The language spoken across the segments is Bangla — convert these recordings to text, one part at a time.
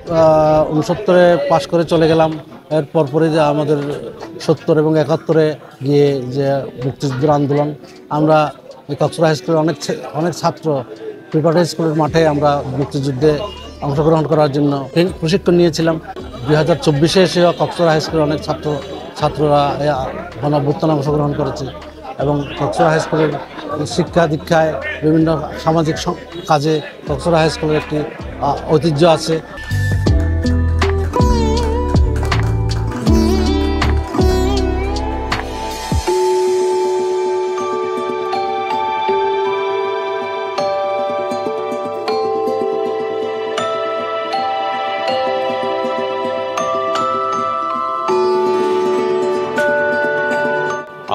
69-এ পাশ করে চলে গেলাম। এর পরপরই যে আমাদের 70 এবং 71-এ গিয়ে যে মুক্তিযুদ্ধের আন্দোলন, আমরা কক্সবাজার হাই স্কুলের অনেক ছাত্র প্রিপারেটরি স্কুলের মাঠে আমরা মুক্তিযুদ্ধে অংশগ্রহণ করার জন্য প্রশিক্ষণ নিয়েছিলাম। 2024-এ এসেও কক্সবাজার হাই স্কুলের অনেক ছাত্ররা গণঅভ্যুত্থানে অংশগ্রহণ করেছে এবং কক্সবাজার হাই স্কুলের শিক্ষা দীক্ষায় বিভিন্ন সামাজিক কাজে কক্সবাজার হাই স্কুলের একটি ঐতিহ্য আছে।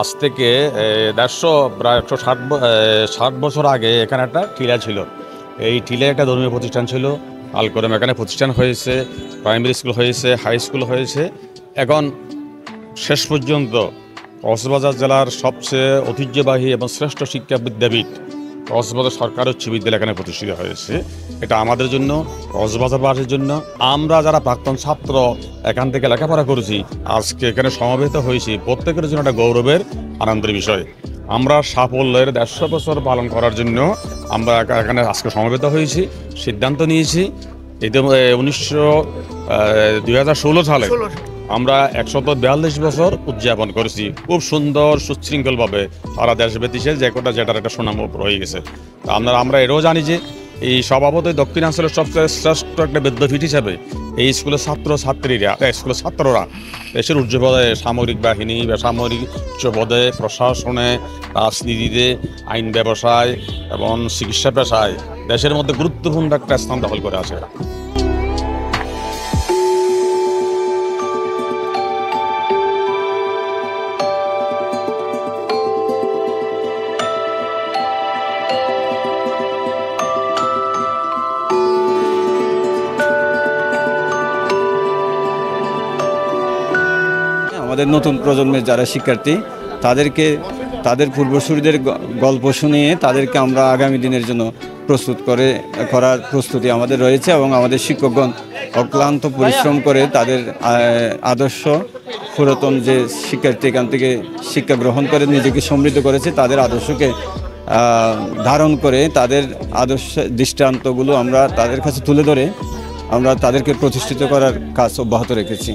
আজ থেকে 160 বছর আগে এখানে একটা টিলা ছিল। এই টিলায় একটা ধর্মীয় প্রতিষ্ঠান ছিল, আল কোরআন। এখানে প্রতিষ্ঠান হয়েছে, প্রাইমারি স্কুল হয়েছে, হাই স্কুল হয়েছে। এখন শেষ পর্যন্ত কক্সবাজার জেলার সবচেয়ে ঐতিহ্যবাহী এবং শ্রেষ্ঠ শিক্ষা বিদ্যাপীঠ কক্সবাজার সরকারি উচ্চ বিদ্যালয় এখানে প্রতিষ্ঠিত হয়েছে। এটা আমাদের জন্য, কক্সবাজারবাসীর জন্য, আমরা যারা প্রাক্তন ছাত্র এখান থেকে লেখাপড়া করেছি, আজকে এখানে সমবেত হয়েছি, প্রত্যেকের জন্য একটা গৌরবের আনন্দের বিষয়। আমরা সাফল্যের 150 বছর পালন করার জন্য আমরা এখানে আজকে সমবেত হয়েছি, সিদ্ধান্ত নিয়েছি। এতে 2016 সালে আমরা 142 বছর উদযাপন করেছি, খুব সুন্দর সুশৃঙ্খলভাবে সারা দেশব্যাপী যেটার একটা সুনাম রয়ে গেছে। আমরা এটাও জানি যে এই স্বভাবতই দক্ষিণাঞ্চলের সবচেয়ে শ্রেষ্ঠ একটা বিদ্যাপীঠ হিসাবে এই স্কুলের স্কুলের ছাত্ররা দেশের উচ্চ পদে, সামরিক বাহিনী, বেসামরিক উচ্চ পদে, প্রশাসনে, রাজনীতিতে, আইন ব্যবসায় এবং চিকিৎসা পেশায় দেশের মধ্যে গুরুত্বপূর্ণ একটা স্থান দখল করে আছে। আমাদের নতুন প্রজন্মের যারা শিক্ষার্থী, তাদেরকে তাদের পূর্বসূরীদের গল্প শুনিয়ে তাদেরকে আমরা আগামী দিনের জন্য করার প্রস্তুতি আমাদের রয়েছে এবং আমাদের শিক্ষকগণ অক্লান্ত পরিশ্রম করে তাদের আদর্শ পুরাতন যে শিক্ষার্থী এখান থেকে শিক্ষা গ্রহণ করে নিজেকে সমৃদ্ধ করেছে, তাদের আদর্শকে ধারণ করে তাদের আদর্শ দৃষ্টান্তগুলো আমরা তাদের কাছে তুলে ধরে আমরা তাদেরকে প্রতিষ্ঠিত করার কাজ অব্যাহত রেখেছি।